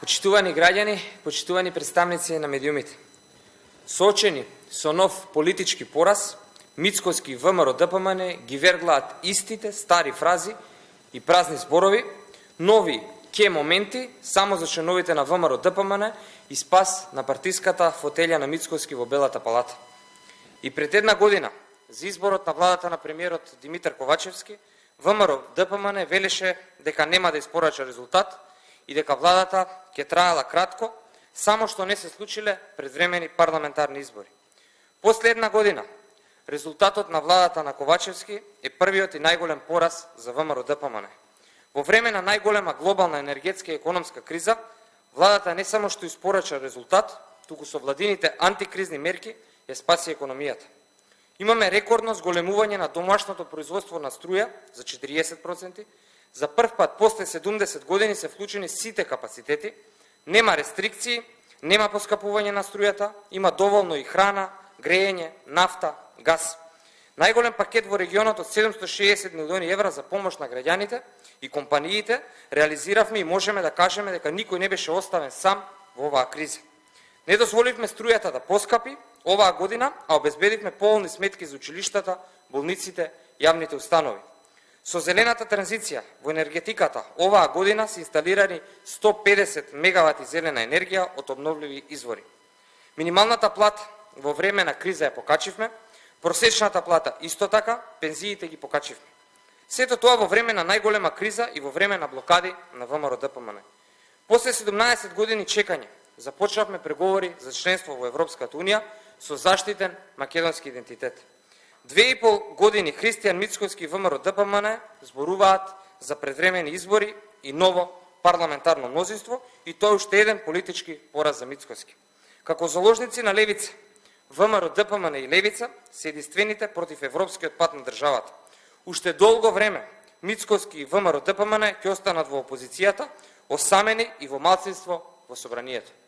Почитувани граѓани, почитувани представници на медиумите. Соочени со нов политички пораз, Мицкоски и ВМРО-ДПМН ги верглаат истите стари фрази и празни зборови, нови ке моменти само за членовите на ВМРО-ДПМН и спас на партиската фотелја на Мицкоски во Белата палата. И пред една година, за изборот на владата на премиерот Димитар Ковачевски, ВМРО-ДПМН велеше дека нема да испорача резултат и дека владата ќе траела кратко, само што не се случиле предвремени парламентарни избори. После една година, резултатот на владата на Ковачевски е првиот и најголем пораз за ВМРО-ДПМН. Во време на најголема глобална енергетска и економска криза, владата не само што испорача резултат, туку со владините антикризни мерки ја спаси економијата. Имаме рекордно зголемување на домашното производство на струја за 40%, за прв пат после 70 години се вклучени сите капацитети, нема рестрикции, нема поскапување на струјата, има доволно и храна, грејење, нафта, газ. Најголем пакет во регионот од 760 милиони евра за помош на граѓаните и компаниите реализиравме и можеме да кажеме дека никој не беше оставен сам во оваа криза. Не дозволивме струјата да поскапи оваа година, а обезбедивме полни сметки за училиштата, болниците, јавните установи. Со зелената транзиција во енергетиката оваа година се инсталирани 150 мегавати зелена енергија од обновливи извори. Минималната плата во време на криза ја покачивме, просечната плата исто така, пензиите ги покачивме. Сето тоа во време на најголема криза и во време на блокади на ВМРО-ДПМН. После 17 години чекање, започнавме преговори за членство во Европската унија со заштитен македонски идентитет. 2,5 години Христијан Мицкоски и ВМРО-ДПМН зборуваат за предвремени избори и ново парламентарно мнозинство, и тоа е уште еден политички пораз за Мицкоски. Како заложници на левица, ВМРО-ДПМН и левица се единствените против европскиот пат на државата. Уште долго време Мицкоски и ВМРО-ДПМН ќе останат во опозицијата, осамени и во малцинство во собранието.